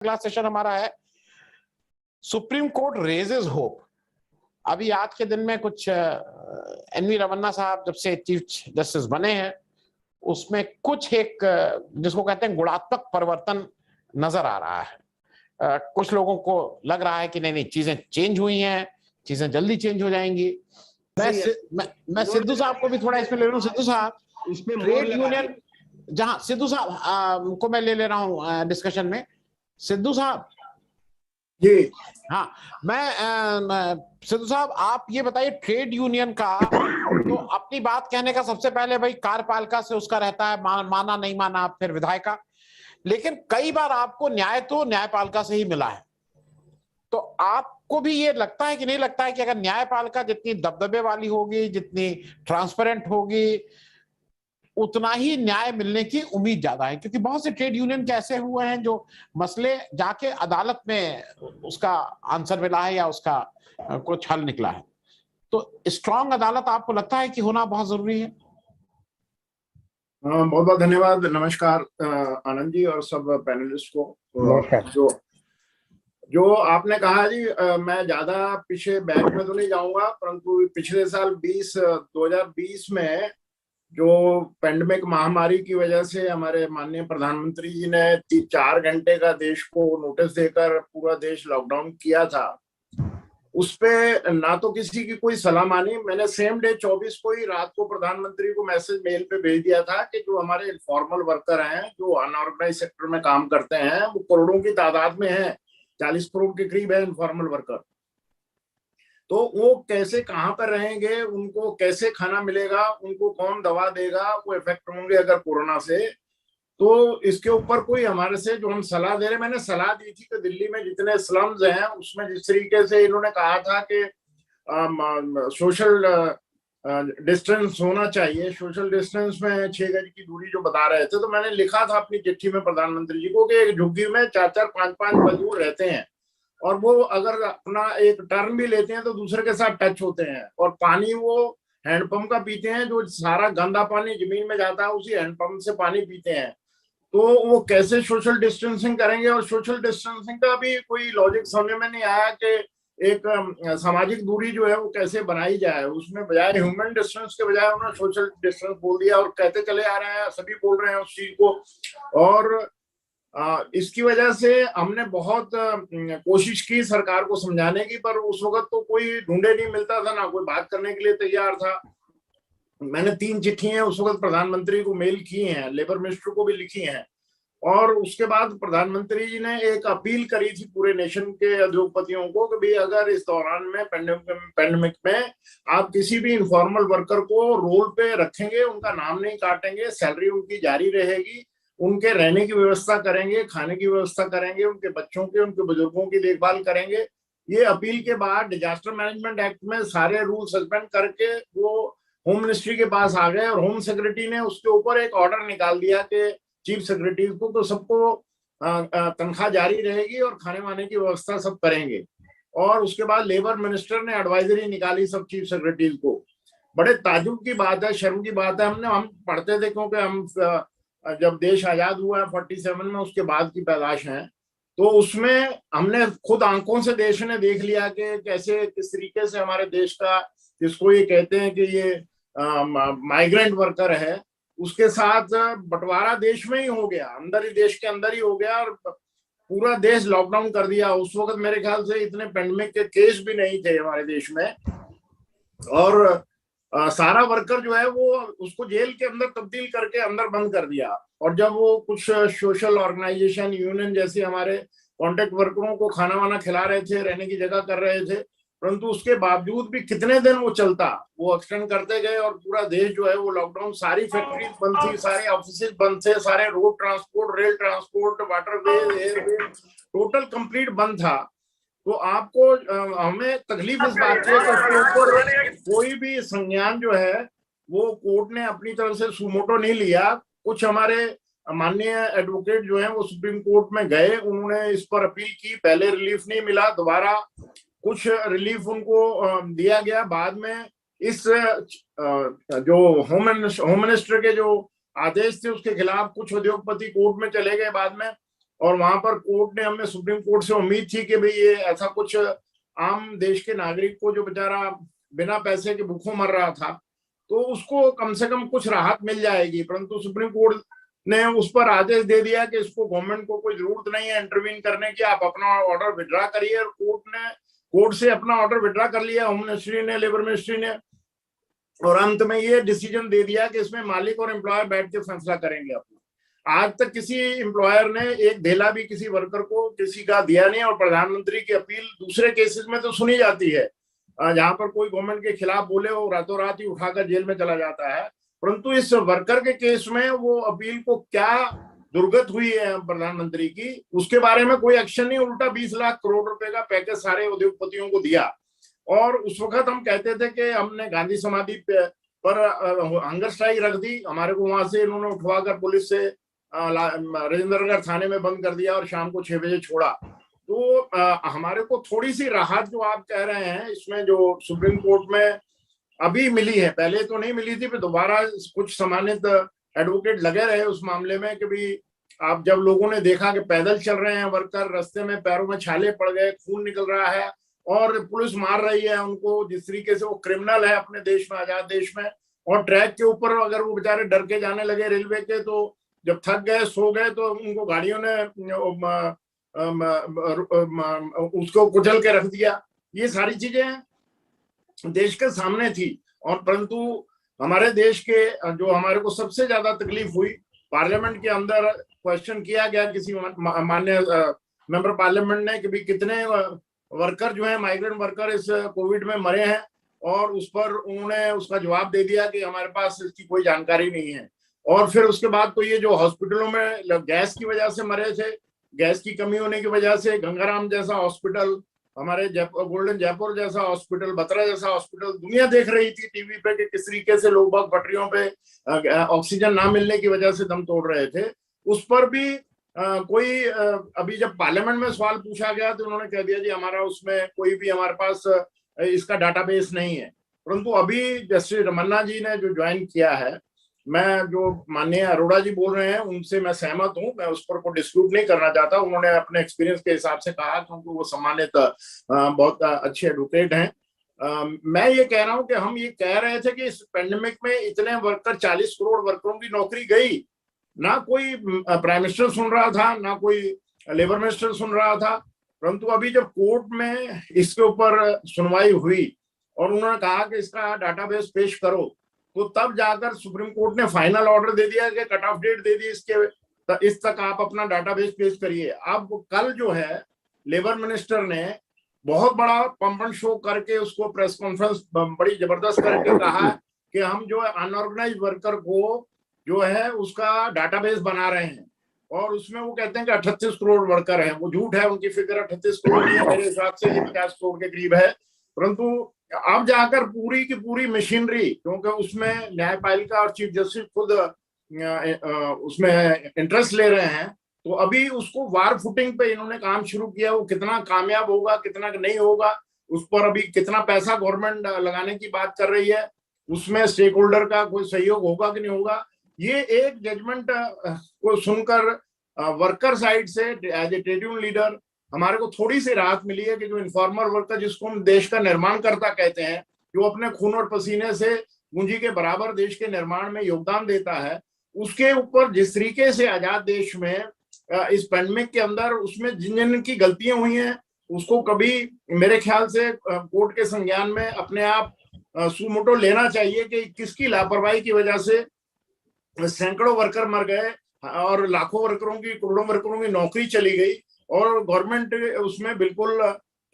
अगला सेशन हमारा है सुप्रीम कोर्ट रेजेस होप। अभी आज के दिन में कुछ एनवी रमन्ना साहब जब से चीफ जस्टिस बने हैं उसमें कुछ एक जिसको कहते हैं गुणात्मक परिवर्तन नजर आ रहा है। कुछ लोगों को लग रहा है कि नहीं चीजें चेंज हुई हैं, चीजें जल्दी चेंज हो जाएंगी। मैं सिद्धू साहब को भी थोड़ा इसमें ले लूं। सिद्धू साहब, ट्रेड यूनियन जहां सिद्धू साहब को मैं ले रहा हूं डिस्कशन में। सिद्धू साहब जी हाँ, मैं सिद्धू साहब आप ये बताइए, ट्रेड यूनियन का तो अपनी बात कहने का सबसे पहले भाई कार्यपालिका से उसका रहता है माना नहीं माना, फिर विधायिका, लेकिन कई बार आपको न्याय तो न्यायपालिका से ही मिला है। तो आपको भी ये लगता है कि नहीं लगता है कि अगर न्यायपालिका जितनी दबदबे वाली होगी, जितनी ट्रांसपेरेंट होगी, उतना ही न्याय मिलने की उम्मीद ज्यादा है? क्योंकि बहुत से ट्रेड यूनियन के ऐसे हुए हैं जो मसले जाके अदालत में उसका आंसर मिला है या उसका कुछ हल निकला है। तो स्ट्रांग अदालत आपको लगता है कि होना बहुत जरूरी है? बहुत बहुत धन्यवाद। नमस्कार आनंद जी और सब पैनलिस्ट को। जो आपने कहा जी, मैं ज्यादा पीछे बैक में तो नहीं जाऊंगा, परंतु पिछले साल 2020 में जो पेंडेमिक महामारी की वजह से हमारे माननीय प्रधानमंत्री जी ने 4 घंटे का देश को नोटिस देकर पूरा देश लॉकडाउन किया था, उस पे ना तो किसी की कोई सलाह मानी। मैंने सेम डे 24 को ही रात को प्रधानमंत्री को मैसेज मेल पे भेज दिया था कि जो हमारे इनफॉर्मल वर्कर हैं, जो अनऑर्गेनाइज सेक्टर में काम करते हैं, वो करोड़ों की तादाद में है, 40 करोड़ के करीब है इनफॉर्मल वर्कर। तो वो कैसे कहाँ पर रहेंगे, उनको कैसे खाना मिलेगा, उनको कौन दवा देगा, वो इफेक्ट होंगे अगर कोरोना से। तो इसके ऊपर कोई हमारे से जो हम सलाह दे रहे, मैंने सलाह दी थी कि दिल्ली में जितने स्लम्स हैं उसमें जिस तरीके से इन्होंने कहा था कि सोशल डिस्टेंस होना चाहिए, सोशल डिस्टेंस में 6 गज की दूरी जो बता रहे थे, तो मैंने लिखा था अपनी चिट्ठी में प्रधानमंत्री जी को कि एक झुग्गी में 4-4, 5-5 मजदूर रहते हैं और वो अगर अपना एक टर्न भी लेते हैं तो दूसरे के साथ टच होते हैं, और पानी वो हैंडपंप का पीते हैं, जो सारा गंदा पानी जमीन में जाता है उसी हैंडपंप से पानी पीते हैं। तो वो कैसे सोशल डिस्टेंसिंग करेंगे? और सोशल डिस्टेंसिंग का भी कोई लॉजिक समझ में नहीं आया कि एक सामाजिक दूरी जो है वो कैसे बनाई जाए। उसमें बजाय ह्यूमन डिस्टेंस के बजाय उन्होंने सोशल डिस्टेंस बोल दिया, और कहते चले आ रहे हैं, सभी बोल रहे हैं उस चीज को। और इसकी वजह से हमने बहुत कोशिश की सरकार को समझाने की, पर उस वक्त तो कोई ढूंढे नहीं मिलता था, ना कोई बात करने के लिए तैयार था। मैंने 3 चिट्ठियां उस वक्त प्रधानमंत्री को मेल की हैं, लेबर मिनिस्टर को भी लिखी हैं, और उसके बाद प्रधानमंत्री जी ने एक अपील करी थी पूरे नेशन के उद्योगपतियों को कि भाई अगर इस दौरान में पेंडेमिक में आप किसी भी इनफॉर्मल वर्कर को रोल पे रखेंगे, उनका नाम नहीं काटेंगे, सैलरी उनकी जारी रहेगी, उनके रहने की व्यवस्था करेंगे, खाने की व्यवस्था करेंगे, उनके बच्चों के, उनके बुजुर्गों की देखभाल करेंगे। ये अपील के बाद डिजास्टर मैनेजमेंट एक्ट में सारे रूल सस्पेंड करके वो होम मिनिस्ट्री के पास आ गए, और होम सेक्रेटरी ने उसके ऊपर एक ऑर्डर निकाल दिया कि चीफ सेक्रेटरी को तो सबको तनख्वाह जारी रहेगी और खाने वाने की व्यवस्था सब करेंगे। और उसके बाद लेबर मिनिस्टर ने एडवाइजरी निकाली सब चीफ सेक्रेटरीज को। बड़े ताजुब की बात है, शर्म की बात है, हम पढ़ते थे क्योंकि हम जब देश आजाद हुआ है 47 में, उसके बाद की पैदाश है, तो उसमें हमने खुद आंखों से देश ने देख लिया कि कैसे किस तरीके से हमारे देश का, जिसको ये कहते हैं कि ये माइग्रेंट वर्कर है, उसके साथ बंटवारा देश में ही हो गया, अंदर ही, देश के अंदर ही हो गया, और पूरा देश लॉकडाउन कर दिया। उस वक्त मेरे ख्याल से इतने पेंडेमिक के केस भी नहीं थे हमारे देश में, और सारा वर्कर जो है वो उसको जेल के अंदर तब्दील करके अंदर बंद कर दिया। और जब वो कुछ सोशल ऑर्गेनाइजेशन, यूनियन जैसे हमारे कॉन्ट्रैक्ट वर्करों को खाना वाना खिला रहे थे, रहने की जगह कर रहे थे, परंतु उसके बावजूद भी कितने दिन वो चलता, वो एक्सटेंड करते गए, और पूरा देश जो है वो लॉकडाउन, सारी फैक्ट्रीज बंद थी, सारे ऑफिस बंद थे, सारे road transport, rail transport, waterway, airway, total complete बंद था। तो आपको हमें तकलीफ इस बात की है कि उसके ऊपर कोई भी संज्ञान जो है वो कोर्ट ने अपनी तरफ से सुमोटो नहीं लिया। कुछ हमारे माननीय एडवोकेट जो हैं वो सुप्रीम कोर्ट में गए, उन्होंने इस पर अपील की, पहले रिलीफ नहीं मिला, दोबारा कुछ रिलीफ उनको दिया गया। बाद में इस जो होम मिनिस्टर के जो आदेश थे उसके खिलाफ कुछ उद्योगपति कोर्ट में चले गए बाद में, और वहां पर कोर्ट ने, हमने सुप्रीम कोर्ट से उम्मीद थी कि भाई ये ऐसा कुछ आम देश के नागरिक को जो बेचारा बिना पैसे के भूखों मर रहा था तो उसको कम से कम कुछ राहत मिल जाएगी, परंतु सुप्रीम कोर्ट ने उस पर आदेश दे दिया कि इसको गवर्नमेंट को कोई जरूरत नहीं है इंटरवीन करने की, आप अपना ऑर्डर विड्रॉ करिए। और कोर्ट से अपना ऑर्डर विड्रॉ कर लिया होम मिनिस्ट्री ने, लेबर मिनिस्ट्री ने, और अंत में ये डिसीजन दे दिया कि इसमें मालिक और एम्प्लॉयर बैठ के फैसला करेंगे अपना। आज तक किसी एम्प्लॉयर ने एक ढेला भी किसी वर्कर को किसी का दिया नहीं, और प्रधानमंत्री की अपील दूसरे केसेस में तो सुनी जाती है, जहां पर कोई गवर्नमेंट के खिलाफ बोले वो रातों रात ही उठाकर जेल में चला जाता है, परंतु इस वर्कर के केस में वो अपील को क्या दुर्गत हुई है प्रधानमंत्री की, उसके बारे में कोई एक्शन नहीं, उल्टा 20 लाख करोड़ रुपए का पैकेज सारे उद्योगपतियों को दिया। और उस वक्त हम कहते थे कि हमने गांधी समाधि पर हंगर स्ट्राइक रख दी, हमारे को वहां से इन्होंने उठवाकर पुलिस से राजेंद्र नगर थाने में बंद कर दिया और शाम को 6 बजे छोड़ा। तो हमारे को थोड़ी सी राहत जो आप कह रहे हैं इसमें जो सुप्रीम कोर्ट में अभी मिली है, पहले तो नहीं मिली थी, फिर दोबारा कुछ सम्मानित एडवोकेट लगे रहे उस मामले में कि भाई आप जब लोगों ने देखा कि पैदल चल रहे हैं वर्कर, रास्ते में पैरों में छाले पड़ गए, खून निकल रहा है और पुलिस मार रही है उनको, जिस तरीके से वो क्रिमिनल है अपने देश में, आजाद देश में, और ट्रैक के ऊपर अगर वो बेचारे डर के जाने लगे रेलवे के, तो जब थक गए सो गए तो उनको गाड़ियों ने उसको कुचल के रख दिया। ये सारी चीजें देश के सामने थी, और परंतु हमारे देश के जो हमारे को सबसे ज्यादा तकलीफ हुई, पार्लियामेंट के अंदर क्वेश्चन किया गया किसी माननीय मेंबर पार्लियामेंट ने कि भाई कितने वर्कर जो है माइग्रेंट वर्कर इस कोविड में मरे हैं, और उस पर उन्होंने उसका जवाब दे दिया कि हमारे पास इसकी कोई जानकारी नहीं है। और फिर उसके बाद तो ये जो हॉस्पिटलों में गैस की वजह से मरे थे, गैस की कमी होने की वजह से, गंगाराम जैसा हॉस्पिटल, हमारे गोल्डन जयपुर जैसा हॉस्पिटल, बत्रा जैसा हॉस्पिटल, दुनिया देख रही थी टीवी पे कि किस तरीके से लोग बाग पटरियों पे ऑक्सीजन ना मिलने की वजह से दम तोड़ रहे थे। उस पर भी कोई अभी जब पार्लियामेंट में सवाल पूछा गया तो उन्होंने कह दिया जी हमारा उसमें कोई भी हमारे पास इसका डाटाबेस नहीं है। परंतु अभी जस्टिस रमन्ना जी ने जो ज्वाइन किया है, मैं जो माननीय अरोड़ा जी बोल रहे हैं उनसे मैं सहमत हूं, मैं उस पर कोई डिस्प्यूट नहीं करना चाहता। उन्होंने अपने एक्सपीरियंस के हिसाब से कहा क्योंकि वो सम्मानित बहुत अच्छे एडवोकेट हैं। मैं ये कह रहा हूं कि हम ये कह रहे थे कि इस पेंडेमिक में इतने वर्कर, 40 करोड़ वर्करों की नौकरी गई, ना कोई प्राइम मिनिस्टर सुन रहा था, ना कोई लेबर मिनिस्टर सुन रहा था, परंतु अभी जब कोर्ट में इसके ऊपर सुनवाई हुई और उन्होंने कहा कि इसका डाटाबेस पेश करो, तो तब जाकर सुप्रीम कोर्ट ने फाइनल ऑर्डर दे दिया कि कट ऑफ डेट दे दी इसके, इस तक आप अपना डाटाबेस पेश करिए। अब कल जो है लेबर मिनिस्टर ने बहुत बड़ा पंपन शो करके उसको प्रेस कॉन्फ्रेंस बड़ी जबरदस्त करके कहा कि हम जो है अनऑर्गेनाइज वर्कर को जो है उसका डाटाबेस बना रहे हैं, और उसमें वो कहते हैं कि 38 करोड़ वर्कर हैं। वो झूठ है, उनकी फिगर 38 करोड़ नहीं है, मेरे हिसाब से ये 50 करोड़ के करीब है। परंतु अब जाकर पूरी की पूरी मशीनरी, क्योंकि उसमें न्यायपालिका और चीफ जस्टिस खुद उसमें इंटरेस्ट ले रहे हैं, तो अभी उसको वार फुटिंग पे इन्होंने काम शुरू किया। वो कितना कामयाब होगा कितना नहीं होगा, उस पर अभी कितना पैसा गवर्नमेंट लगाने की बात कर रही है, उसमें स्टेक होल्डर का कोई सहयोग होगा कि नहीं होगा, ये एक जजमेंट को सुनकर वर्कर साइड से as a trade union leader हमारे को थोड़ी सी राहत मिली है कि जो इन्फॉर्मल वर्कर, जिसको हम देश का निर्माणकर्ता कहते हैं, जो अपने खून और पसीने से पूंजी के बराबर देश के निर्माण में योगदान देता है, उसके ऊपर जिस तरीके से आजाद देश में इस पेंडेमिक के अंदर उसमें जिन जिन की गलतियां हुई हैं, उसको कभी मेरे ख्याल से कोर्ट के संज्ञान में अपने आप सुमोटो लेना चाहिए कि किसकी लापरवाही की वजह से सैकड़ों वर्कर मर गए और लाखों वर्करों की, करोड़ों वर्करों की नौकरी चली गई, और गवर्नमेंट उसमें बिल्कुल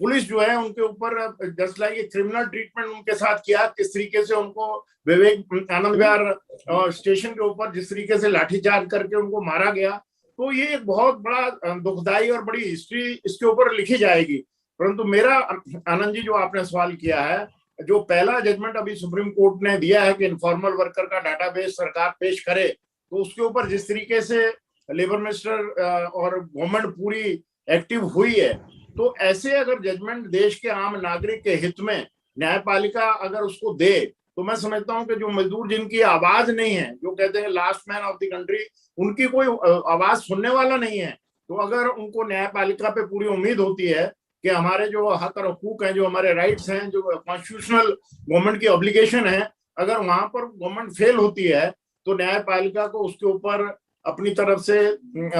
पुलिस जो है उनके ऊपर जस्ट लाइक क्रिमिनल ट्रीटमेंट उनके साथ किया। किस तरीके से उनको विवेक आनंद विहार स्टेशन के ऊपर जिस तरीके से लाठीचार्ज करके उनको मारा गया, तो ये एक बहुत बड़ा दुखदाई और बड़ी हिस्ट्री इसके ऊपर लिखी जाएगी। परंतु मेरा, आनंद जी, जो आपने सवाल किया है, जो पहला जजमेंट अभी सुप्रीम कोर्ट ने दिया है कि इनफॉर्मल वर्कर का डाटाबेस सरकार पेश करे, तो उसके ऊपर जिस तरीके से लेबर मिनिस्टर और गवर्नमेंट पूरी एक्टिव हुई है, तो ऐसे अगर जजमेंट देश के आम नागरिक के हित में न्यायपालिका अगर उसको दे, तो मैं समझता हूं कि जो मजदूर जिनकी आवाज नहीं है, जो कहते हैं last man of the country, उनकी कोई आवाज सुनने वाला नहीं है, तो अगर उनको न्यायपालिका पे पूरी उम्मीद होती है कि हमारे जो हक और हकूक हैं, जो हमारे राइट्स हैं, जो कॉन्स्टिट्यूशनल गवर्नमेंट की ऑब्लिगेशन है, अगर वहां पर गवर्नमेंट फेल होती है तो न्यायपालिका को उसके ऊपर अपनी तरफ से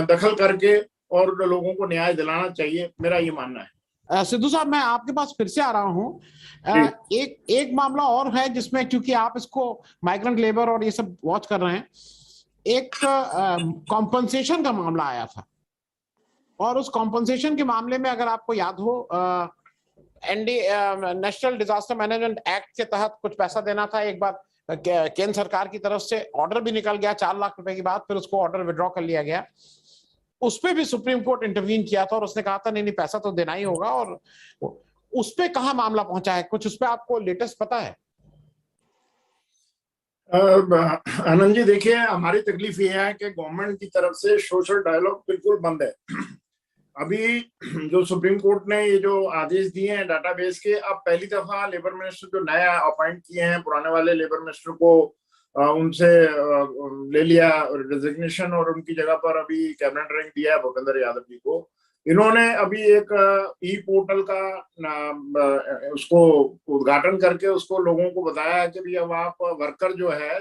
दखल करके और लोगों को न्याय दिलाना चाहिए, मेरा ये मानना है। सिद्धू साहब, मैं आपके पास फिर से आ रहा हूँ। एक मामला और है जिसमें, क्योंकि आप इसको माइग्रेंट लेबर और ये सब वॉच कर रहे हैं, एक कॉम्पनसेशन का मामला आया था, और उस कॉम्पनसेशन के मामले में अगर आपको याद हो, ND national disaster management act के तहत कुछ पैसा देना था। एक बार केंद्र सरकार की तरफ से ऑर्डर भी निकल गया 4 लाख रुपए की बात, फिर उसको ऑर्डर विड्रॉ कर लिया गया। उस पर भी सुप्रीम कोर्ट इंटरवीन किया था और उसने कहा था नहीं नहीं, पैसा तो देना ही होगा। और उस पे कहाँ मामला पहुंचा है, कुछ उस पे आपको लेटेस्ट पता है? आनंद जी, देखिए, हमारी तकलीफ ये है कि गवर्नमेंट की तरफ से सोशल डायलॉग बिल्कुल बंद है। अभी जो सुप्रीम कोर्ट ने ये जो आदेश दिए हैं डाटाबेस के, अब पहली दफा लेबर मिनिस्टर जो नया अपॉइंट किए हैं, पुराने वाले लेबर मिनिस्टर को उनसे ले लिया रेजिग्नेशन, और उनकी जगह पर अभी कैबिनेट रैंक दिया है भूपेंद्र यादव जी को। इन्होंने अभी एक ई पोर्टल का उसको उद्घाटन करके उसको लोगों को बताया कि भाई अब आप वर्कर जो है,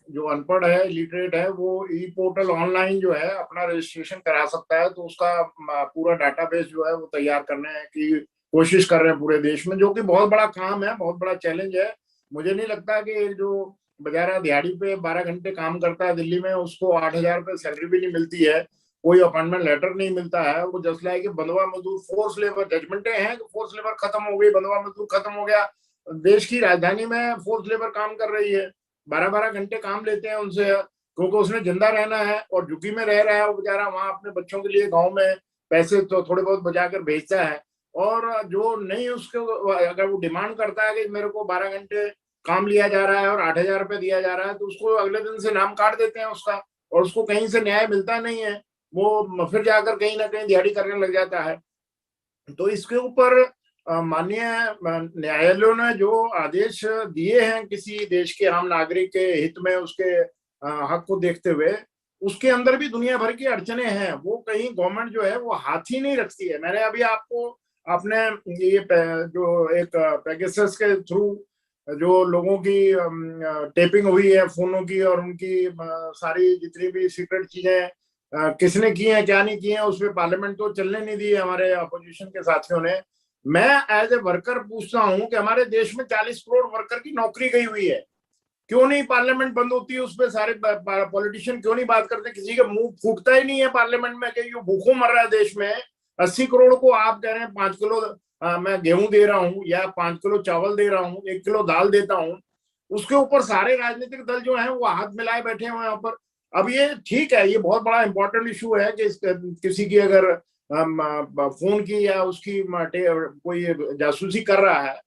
जो अनपढ़ है, लिटरेट है, वो ई पोर्टल ऑनलाइन जो है अपना रजिस्ट्रेशन करा सकता है। तो उसका पूरा डाटाबेस जो है वो तैयार करने की कोशिश कर रहे हैं पूरे देश में, जो कि बहुत बड़ा काम है, बहुत बड़ा चैलेंज है। मुझे नहीं लगता कि जो बेचारा दिहाड़ी पे 12 घंटे काम करता है दिल्ली में, उसको 8,000 रुपये सैलरी भी नहीं मिलती है, कोई अपॉइंटमेंट लेटर नहीं मिलता है। वो जस्ट लाइक बंधुआ मजदूर, फोर्स लेबर, जजमेंटें हैं कि फोर्स लेबर खत्म हो गई, बंधुआ मजदूर खत्म हो गया। देश की राजधानी में फोर्स लेबर काम कर रही है, 12-12 घंटे काम लेते हैं उनसे, क्योंकि उसने जिंदा रहना है और झुग्गी में रह रहा है वो बेचारा, वहां अपने बच्चों के लिए गाँव में पैसे तो थोड़े बहुत बचा कर भेजता है। और जो नहीं, उसको अगर वो डिमांड करता है कि मेरे को 12 घंटे काम लिया जा रहा है और 8,000 रुपये दिया जा रहा है, तो उसको अगले दिन से नाम काट देते हैं उसका, और उसको कहीं से न्याय मिलता नहीं है, वो फिर जाकर कहीं ना कहीं दिहाड़ी करने लग जाता है। तो इसके ऊपर माननीय न्यायालयों ने जो आदेश दिए हैं किसी देश के आम नागरिक के हित में, उसके हक को देखते हुए, उसके अंदर भी दुनिया भर की अड़चने हैं। वो कहीं गवर्नमेंट जो है वो हाथ ही नहीं रखती है। मैंने अभी आपको अपने ये जो एक पेगासस के थ्रू जो लोगों की टेपिंग हुई है फोनों की, और उनकी सारी जितनी भी सीक्रेट चीजें किसने की है क्या नहीं की है, उसमें पार्लियामेंट तो चलने नहीं दी हमारे अपोजिशन के साथियों ने। मैं एज ए वर्कर पूछता हूं कि हमारे देश में 40 करोड़ वर्कर की नौकरी गई हुई है, क्यों नहीं पार्लियामेंट बंद होती है? उस पर सारे पॉलिटिशियन क्यों नहीं बात करते? किसी का मुंह फूटता ही नहीं है पार्लियामेंट में कि ये भूखों मर रहा है देश में। 80 करोड़ को आप कह रहे हैं 5 किलो मैं गेहूं दे रहा हूं, या 5 किलो चावल दे रहा हूं, 1 किलो दाल देता हूं, उसके ऊपर सारे राजनीतिक दल जो है वो हाथ मिलाए बैठे हुए हैं यहाँ पर। अब ये ठीक है, ये बहुत बड़ा इंपॉर्टेंट इशू है कि किसी की अगर फोन की या उसकी कोई जासूसी कर रहा है,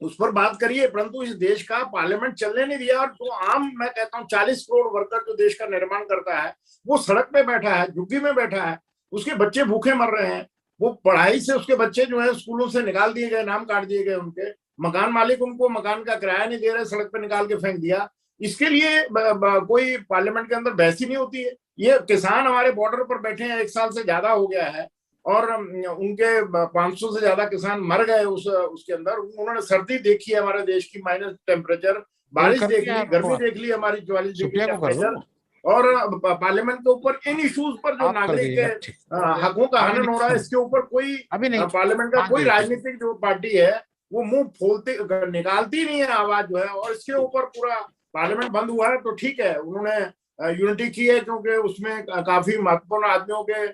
उस पर बात करिए, परंतु इस देश का पार्लियामेंट चलने नहीं दिया। और जो आम, मैं कहता हूँ 40 करोड़ वर्कर जो देश का निर्माण करता है, वो सड़क पे बैठा है, झुग्गी में बैठा है, उसके बच्चे भूखे मर रहे हैं। वो पढ़ाई से उसके बच्चे जो है स्कूलों से निकाल दिए गए, नाम काट दिए गए उनके, मकान मालिक उनको मकान का किराया नहीं दे रहे, सड़क पे निकाल के फेंक दिया। इसके लिए कोई पार्लियामेंट के अंदर बहस ही नहीं होती है। ये किसान हमारे बॉर्डर पर बैठे हैं, 1 साल से ज्यादा हो गया है, और उनके 500 से ज्यादा किसान मर गए उसके अंदर। उन्होंने सर्दी देखी है हमारे देश की, माइनस टेम्परेचर, बारिश देख ली, गर्मी देख ली हमारी 44 डिग्री टेम्परेचर। और पार्लियामेंट के ऊपर इन इश्यूज पर जो नागरिक के हकों का हनन हो रहा है, इसके ऊपर कोई पार्लियामेंट का कोई राजनीतिक जो पार्टी है वो मुंह खोलती, निकालती नहीं है आवाज जो है। और इसके ऊपर पूरा पार्लियामेंट बंद हुआ है तो ठीक है, उन्होंने यूनिटी की है, क्योंकि उसमें काफी महत्वपूर्ण आदमियों के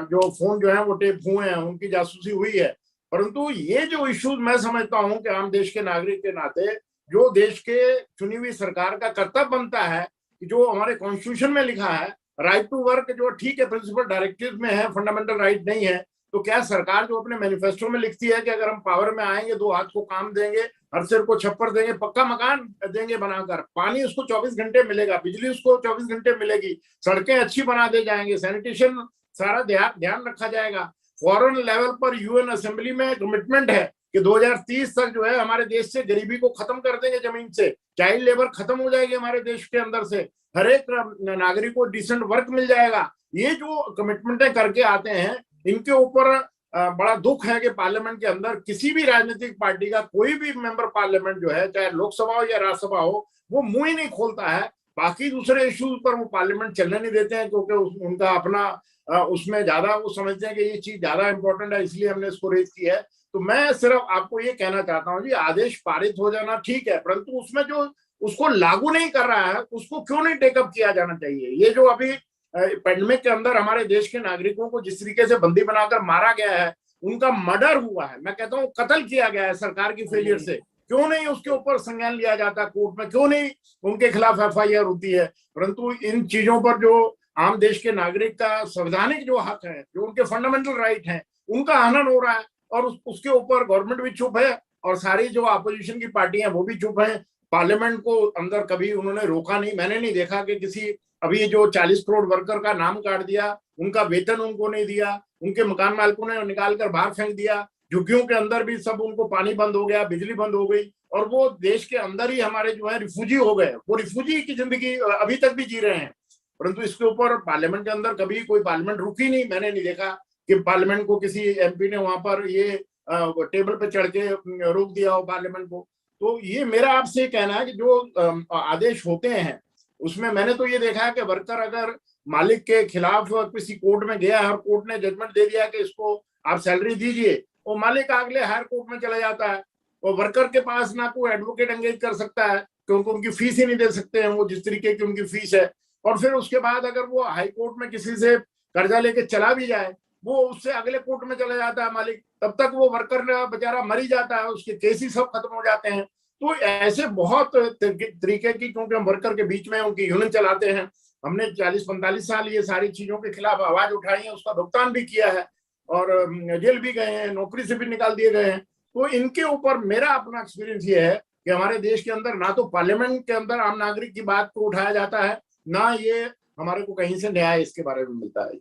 जो फोन जो है वो टेप हुए हैं, उनकी जासूसी हुई है। परंतु ये जो इश्यूज मैं समझता हूं कि आम देश के नागरिक के नाते जो देश के चुनी हुई सरकार का कर्तव्य बनता है, जो हमारे कॉन्स्टिट्यूशन में लिखा है, राइट टू वर्क, जो ठीक है प्रिंसिपल डायरेक्टिव में है, फंडामेंटल राइट नहीं है, तो क्या सरकार जो अपने मैनिफेस्टो में लिखती है कि अगर हम पावर में आएंगे 2 हाथ को काम देंगे, हर सिर को छप्पर देंगे, पक्का मकान देंगे बनाकर, पानी उसको 24 घंटे मिलेगा, बिजली उसको 24 घंटे मिलेगी, सड़कें अच्छी बना दे जाएंगे, सैनिटेशन सारा ध्यान रखा जाएगा, फॉरेन लेवल पर यूएन असेंबली में कमिटमेंट है कि 2030 तक जो है हमारे देश से गरीबी को खत्म कर देंगे, जमीन से चाइल्ड लेबर खत्म हो जाएगी हमारे देश के अंदर से, हर एक नागरिक को डिसेंट वर्क मिल जाएगा। ये जो कमिटमेंटें करके आते हैं, इनके ऊपर बड़ा दुख है कि पार्लियामेंट के अंदर किसी भी राजनीतिक पार्टी का कोई भी मेंबर पार्लियामेंट जो है, चाहे लोकसभा हो या राज्यसभा हो, वो मुंह ही नहीं खोलता है। बाकी दूसरे इश्यूज पर वो पार्लियामेंट चलने नहीं देते हैं, क्योंकि उनका अपना उसमें ज्यादा वो समझते हैं कि ये चीज ज्यादा इंपॉर्टेंट है, इसलिए हमने इसको रेज की है। तो मैं सिर्फ आपको ये कहना चाहता हूँ जी, आदेश पारित हो जाना ठीक है, परंतु उसमें जो उसको लागू नहीं कर रहा है उसको क्यों नहीं टेकअप किया जाना चाहिए। ये जो अभी पेंडेमिक के अंदर हमारे देश के नागरिकों को जिस तरीके से बंदी बनाकर मारा गया है, उनका मर्डर हुआ है, मैं कहता हूँ कत्ल किया गया है सरकार की फेलियर से, क्यों नहीं उसके ऊपर संज्ञान लिया जाता कोर्ट में, क्यों नहीं उनके खिलाफ FIR होती है। परंतु इन चीजों पर जो आम देश के नागरिक का संवैधानिक जो हक है, जो उनके फंडामेंटल राइट है, उनका हनन हो रहा है, और उसके ऊपर गवर्नमेंट भी चुप है और सारी जो अपोजिशन की पार्टियां वो भी चुप है। पार्लियामेंट को अंदर कभी उन्होंने रोका नहीं, मैंने नहीं देखा कि किसी, अभी जो 40 करोड़ वर्कर का नाम काट दिया, उनका वेतन उनको नहीं दिया, उनके मकान मालिकों ने निकाल कर बाहर फेंक दिया, झुग्गियों के अंदर भी सब उनको पानी बंद हो गया, बिजली बंद हो गई, और वो देश के अंदर ही हमारे जो है रिफ्यूजी हो गए, वो रिफ्यूजी की जिंदगी अभी तक भी जी रहे हैं। परंतु इसके ऊपर पार्लियामेंट के अंदर कभी कोई पार्लियामेंट रुकी नहीं, मैंने नहीं देखा कि पार्लियामेंट को किसी MP ने वहां पर ये टेबल पे चढ़ के रोक दिया हो पार्लियामेंट को। तो ये मेरा आपसे कहना है कि जो आदेश होते हैं उसमें मैंने तो ये देखा है कि वर्कर अगर मालिक के खिलाफ किसी कोर्ट में गया है और कोर्ट ने जजमेंट दे दिया कि इसको आप सैलरी दीजिए, वो मालिक अगले हायर कोर्ट में चला जाता है, और वर्कर के पास ना कोई एडवोकेट एंगेज कर सकता है क्योंकि उनकी फीस ही नहीं दे सकते हैं वो, जिस तरीके की उनकी फीस है। और फिर उसके बाद अगर वो हाई कोर्ट में किसी से कर्जा लेके चला भी जाए, वो उससे अगले कोर्ट में चला जाता है मालिक, तब तक वो वर्कर बेचारा मर ही जाता है, उसके केस ही सब खत्म हो जाते हैं। तो ऐसे बहुत तरीके की, क्योंकि हम वर्कर के बीच में उनकी यूनियन चलाते हैं, हमने 40-45 साल ये सारी चीजों के खिलाफ आवाज उठाई है, उसका भुगतान भी किया है, और जेल भी गए हैं, नौकरी से भी निकाल दिए गए हैं। तो इनके ऊपर मेरा अपना एक्सपीरियंस ये है कि हमारे देश के अंदर ना तो पार्लियामेंट के अंदर आम नागरिक की बात को उठाया जाता है, ना ये हमारे को कहीं से न्याय इसके बारे में मिलता है।